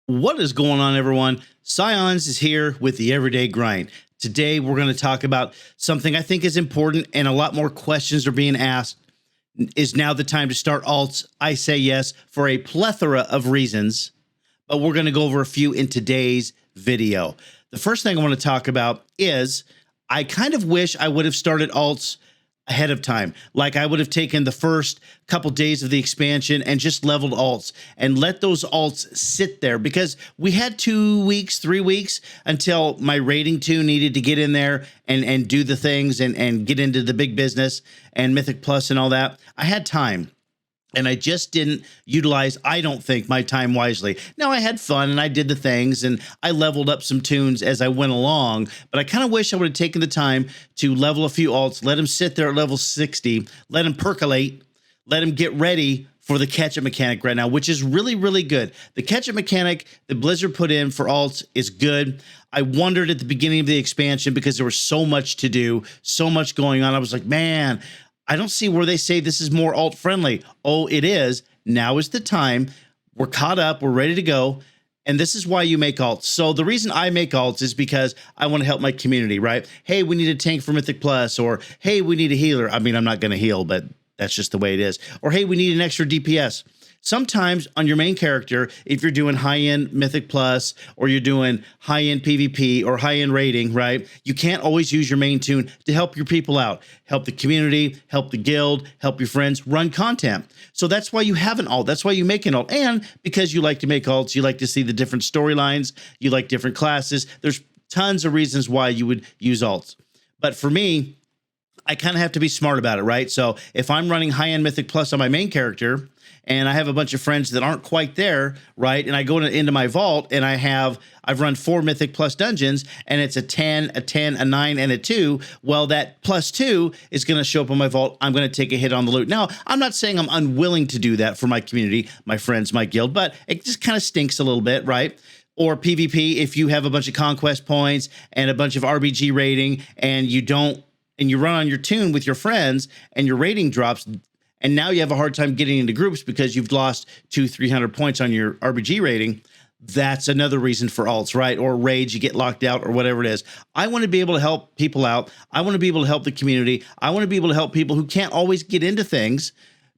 What is going on, everyone? Scions is here with the Everyday Grind. Today, we're going to talk about something I think is important, and a lot more questions are being asked. Is now the time to start alts? I say yes for a plethora of reasons, but we're going to go over a few in today's video. The first thing I want to talk about is I kind of wish I would have started alts ahead of time. Like I would have taken the first couple days of the expansion and just leveled alts and let those alts sit there, because we had 2 weeks, 3 weeks until my rating 2 needed to get in there and do the things and get into the big business and Mythic Plus and all that. I had time. And I just didn't utilize, I don't think, my time wisely. Now, I had fun and I did the things and I leveled up some tunes as I went along, but I kind of wish I would have taken the time to level a few alts, let them sit there at level 60, let them percolate, let them get ready for the catch-up mechanic right now, which is really, really good. The catch-up mechanic that Blizzard put in for alts is good. I wondered at the beginning of the expansion because there was so much to do, so much going on. I was like, man, I don't see where they say this is more alt friendly. Oh, it is. Now is the time. We're caught up. We're ready to go. And this is why you make alts. So the reason I make alts is because I want to help my community, right? Hey, we need a tank for Mythic Plus, or hey, we need a healer. I mean, I'm not going to heal, but that's just the way it is. Or hey, we need an extra DPS. Sometimes on your main character, if you're doing high-end Mythic Plus or you're doing high-end PvP or high-end rating, right? You can't always use your main tune to help your people out, help the community, help the guild, help your friends, run content. So that's why you have an alt. That's why you make an alt. And because you like to make alts, you like to see the different storylines, you like different classes. There's tons of reasons why you would use alts. But for me, I kind of have to be smart about it, right? So if I'm running high-end Mythic Plus on my main character, and I have a bunch of friends that aren't quite there, right? And I go into my vault and I've run 4 Mythic Plus dungeons and it's a 10, a 10, a 9, and a 2. Well, that +2 is going to show up on my vault. I'm going to take a hit on the loot. Now, I'm not saying I'm unwilling to do that for my community, my friends, my guild, but it just kind of stinks a little bit, right? Or PvP, if you have a bunch of conquest points and a bunch of RBG rating and you run on your tune with your friends and your rating drops, and now you have a hard time getting into groups because you've lost 200-300 points on your RBG rating. That's another reason for alts, right? Or rage, you get locked out or whatever it is. I want to be able to help people out. I want to be able to help the community. I want to be able to help people who can't always get into things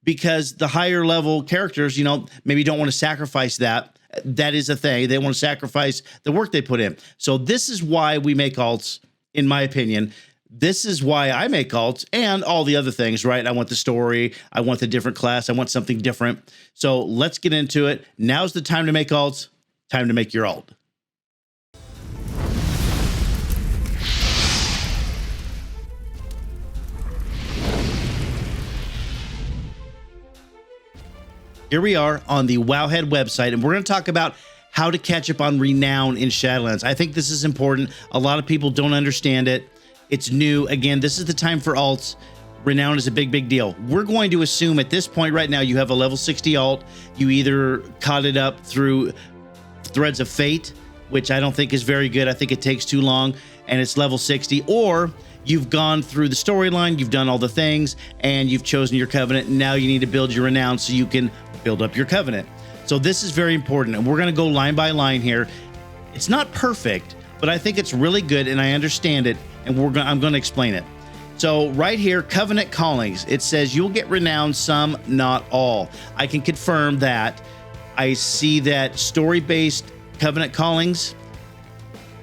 because the higher level characters, maybe don't want to sacrifice that. That is a thing. They want to sacrifice the work they put in. So this is why we make alts, in my opinion. This is why I make alts and all the other things, right? I want the story. I want the different class. I want something different. So let's get into it. Now's the time to make alts. Time to make your alt. Here we are on the Wowhead website, and we're going to talk about how to catch up on renown in Shadowlands. I think this is important. A lot of people don't understand it. It's new. Again, this is the time for alts. Renown is a big, big deal. We're going to assume at this point right now, you have a level 60 alt. You either caught it up through Threads of Fate, which I don't think is very good. I think it takes too long and it's level 60, or you've gone through the storyline, you've done all the things and you've chosen your covenant. And now you need to build your renown so you can build up your covenant. So this is very important. And we're going to go line by line here. It's not perfect, but I think it's really good and I understand it. And I'm going to explain it. So right here, Covenant Callings, it says you'll get renown, some, not all. I can confirm that. I see that story-based Covenant Callings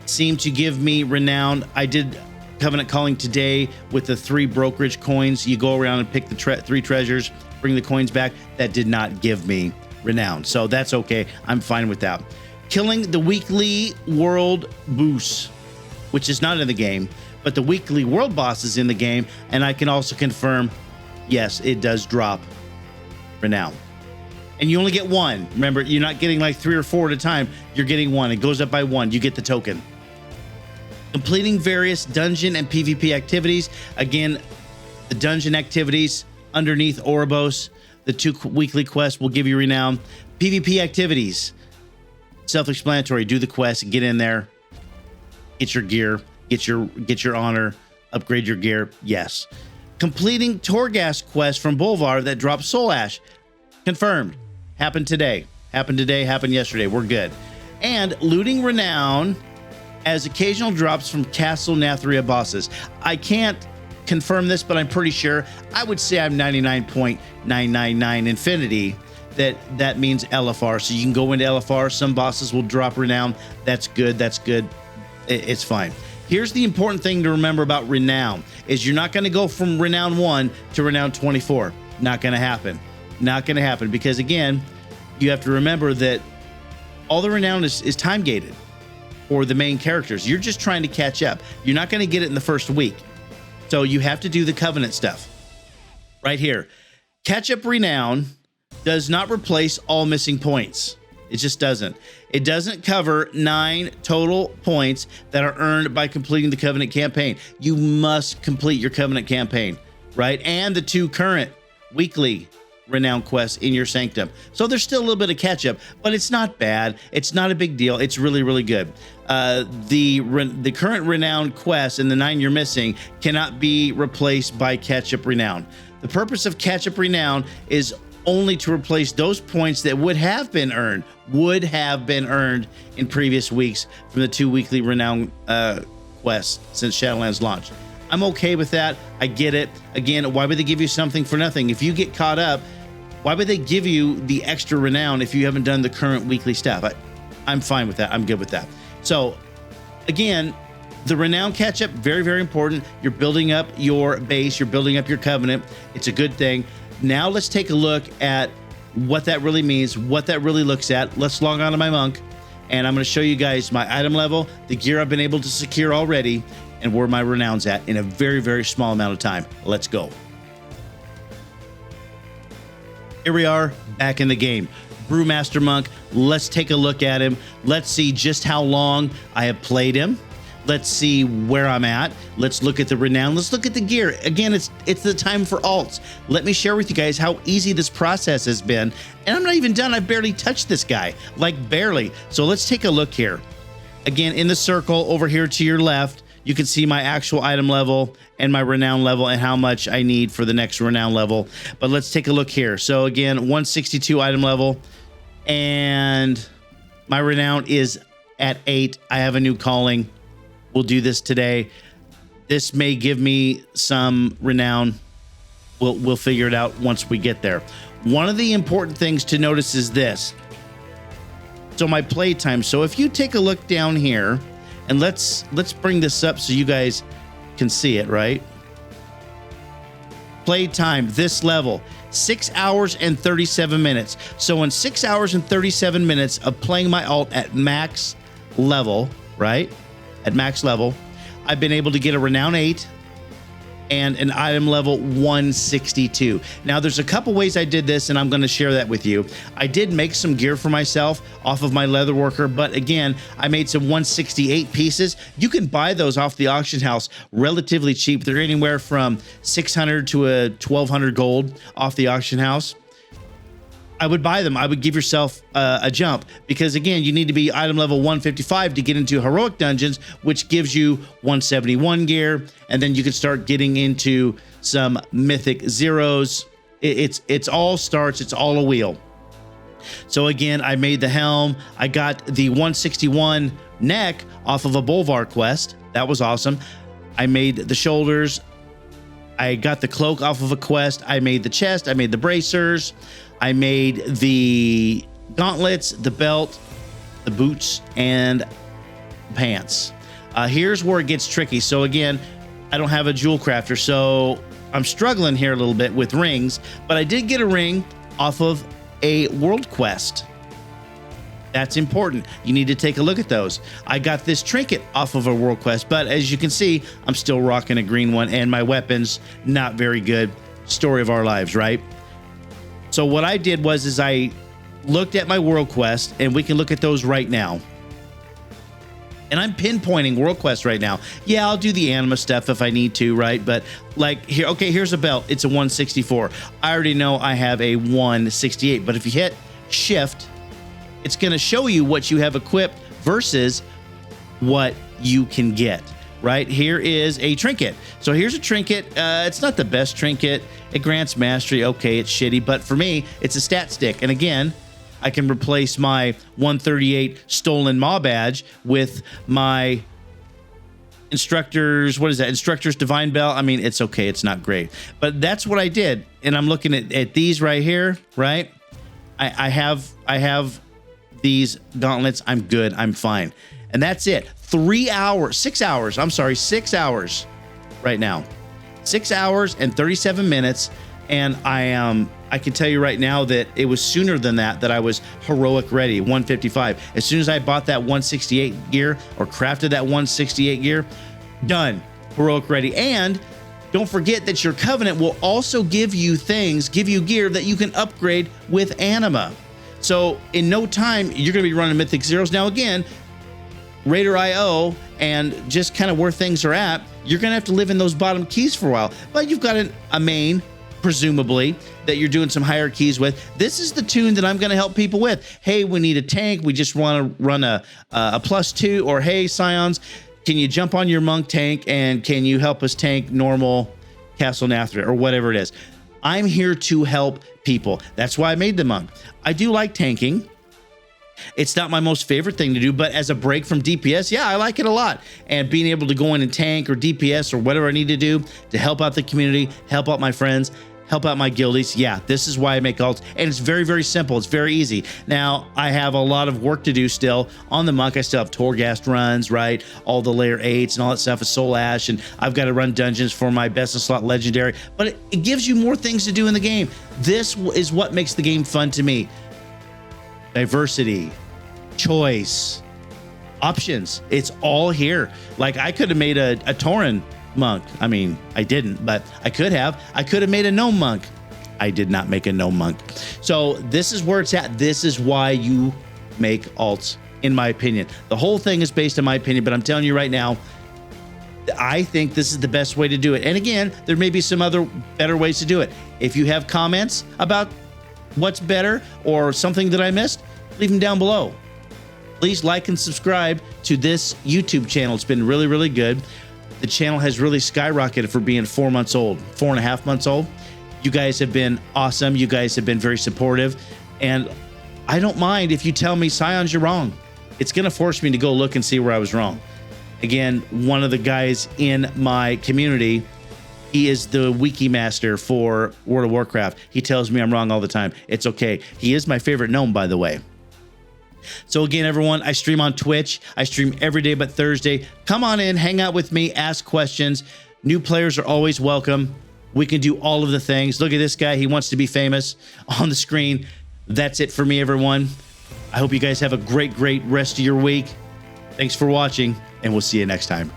seem to give me renown. I did Covenant Calling today with the 3 brokerage coins. You go around and pick the 3 treasures, bring the coins back. That did not give me renown. So that's okay. I'm fine with that. Killing the weekly world boss, which is not in the game, but the weekly world boss is in the game, and I can also confirm, yes, it does drop renown. And you only get 1. Remember, you're not getting like 3 or 4 at a time. You're getting 1. It goes up by 1. You get the token. Completing various dungeon and PvP activities. Again, the dungeon activities underneath Ouroboros, the 2 weekly quests will give you renown. PvP activities, self-explanatory. Do the quest, get in there, get your gear, get your honor, upgrade your gear. Yes. Completing Torghast quest from Bolvar that drops Soul Ash. Confirmed. Happened today. Happened yesterday. We're good. And looting renown as occasional drops from Castle Nathria bosses. I can't confirm this, but I'm pretty sure. I would say I'm 99.999 infinity. That means LFR. So you can go into LFR. Some bosses will drop renown. That's good. That's good. It's fine. Here's the important thing to remember about renown is you're not going to go from renown 1 to renown 24. Not going to happen. Not going to happen because again, you have to remember that all the renown is time gated for the main characters. You're just trying to catch up. You're not going to get it in the first week. So you have to do the covenant stuff right here. Catch up renown does not replace all missing points. It just doesn't. It doesn't cover 9 total points that are earned by completing the Covenant campaign. You must complete your Covenant campaign, right? And the 2 current weekly renown quests in your sanctum. So there's still a little bit of catch up, but it's not bad. It's not a big deal. It's really, really good. The current renown quest and the 9 you're missing cannot be replaced by catch up renown. The purpose of catch up renown is only to replace those points that would have been earned in previous weeks from the 2 weekly renown quests since Shadowlands launched. I'm okay with that. I get it. Again, why would they give you something for nothing? If you get caught up, why would they give you the extra renown if you haven't done the current weekly stuff? I'm fine with that. I'm good with that. So again, the renown catch up, very, very important. You're building up your base. You're building up your covenant. It's a good thing. Now let's take a look at what that really means, what that really looks at. Let's log on to my monk, and I'm going to show you guys my item level, the gear I've been able to secure already, and where my renown's at in a very, very small amount of time. Let's go. Here we are back in the game. Brewmaster Monk, let's take a look at him. Let's see just how long I have played him. Let's see where I'm at. Let's look at the renown. Let's look at the gear. Again, it's the time for alts. Let me share with you guys how easy this process has been. And I'm not even done. I've barely touched this guy, like barely. So let's take a look here. Again, in the circle over here to your left, you can see my actual item level and my renown level and how much I need for the next renown level. But let's take a look here. So again, 162 item level, and my renown is at 8. I have a new calling. We'll do this today. This may give me some renown. We'll figure it out once we get there. One of the important things to notice is this. So my playtime. So if you take a look down here, and let's bring this up so you guys can see it, right? Playtime, this level, 6 hours and 37 minutes. So in 6 hours and 37 minutes of playing my alt at max level, right? At max level, I've been able to get a renown 8 and an item level 162. Now there's a couple ways I did this, and I'm going to share that with you. I did make some gear for myself off of my leather worker, but again, I made some 168 pieces. You can buy those off the auction house relatively cheap. They're anywhere from 600 to 1200 gold off the auction house. I would buy them. I would give yourself a jump because again, you need to be item level 155 to get into heroic dungeons, which gives you 171 gear. And then you can start getting into some mythic zeros. It's all starts. It's all a wheel. So again, I made the helm. I got the 161 neck off of a Bolvar quest. That was awesome. I made the shoulders. I got the cloak off of a quest. I made the chest. I made the bracers. I made the gauntlets, the belt, the boots, and pants. Here's where it gets tricky. So again, I don't have a jewel crafter, so I'm struggling here a little bit with rings, but I did get a ring off of a world quest. That's important. You need to take a look at those. I got this trinket off of a world quest, but as you can see, I'm still rocking a green one, and my weapon's not very good. Story of our lives, right? So what I did was I looked at my world quest, and we can look at those right now. And I'm pinpointing world quests right now. Yeah, I'll do the anima stuff if I need to, right? But like here, okay, here's a belt. It's a 164. I already know I have a 168, but if you hit shift, it's going to show you what you have equipped versus what you can get, right? Here is a trinket. So here's a trinket. It's not the best trinket. It grants mastery. Okay, it's shitty, but for me, it's a stat stick. And again, I can replace my 138 stolen maw badge with my instructor's, what is that? Instructor's divine bell. I mean, it's okay. It's not great, but that's what I did. And I'm looking at these right here, right? I have these gauntlets. I'm good. I'm fine. And that's it. 6 hours. I'm sorry, 6 hours right now. 6 hours and 37 minutes. And I can tell you right now that it was sooner than that I was heroic ready, 155. As soon as I bought that 168 gear or crafted that 168 gear, done, heroic ready. And don't forget that your covenant will also give you gear that you can upgrade with anima. So in no time, you're going to be running Mythic Zeros. Now again, Raider IO and just kind of where things are at, you're going to have to live in those bottom keys for a while. But you've got a main, presumably, that you're doing some higher keys with. This is the tune that I'm going to help people with. Hey, we need a tank. We just want to run a +2. Or hey, Scions, can you jump on your monk tank and can you help us tank normal Castle Nathra or whatever it is? I'm here to help people. That's why I made the monk. I do like tanking. It's not my most favorite thing to do, but as a break from DPS, yeah, I like it a lot. And being able to go in and tank or DPS or whatever I need to do to help out the community, help out my friends, help out my guildies. Yeah, this is why I make alts. And it's very, very simple. It's very easy. Now, I have a lot of work to do still on the monk. I still have Torghast runs, right? All the layer 8s and all that stuff with Soul Ash. And I've got to run dungeons for my best in slot legendary. But it gives you more things to do in the game. This is what makes the game fun to me. Diversity, choice, options. It's all here. Like I could have made a Tauren monk. I mean, I didn't, but I could have. I could have made a gnome monk. I did not make a gnome monk. So this is where it's at. This is why you make alts, in my opinion. The whole thing is based on my opinion, but I'm telling you right now, I think this is the best way to do it. And again, there may be some other better ways to do it. If you have comments about what's better or something that I missed, leave them down below. Please like and subscribe to this YouTube channel. It's been really, really good. The channel has really skyrocketed for being 4 months old, 4.5 months old. You guys have been awesome. You guys have been very supportive. And I don't mind if you tell me, Scions, you're wrong. It's going to force me to go look and see where I was wrong. Again, one of the guys in my community, he is the wiki master for World of Warcraft. He tells me I'm wrong all the time. It's okay. He is my favorite gnome, by the way. So again, everyone, I stream on Twitch. I stream every day but Thursday. Come on in, hang out with me, ask questions. New players are always welcome. We can do all of the things. Look at this guy. He wants to be famous on the screen. That's it for me, everyone. I hope you guys have a great, great rest of your week. Thanks for watching, and we'll see you next time.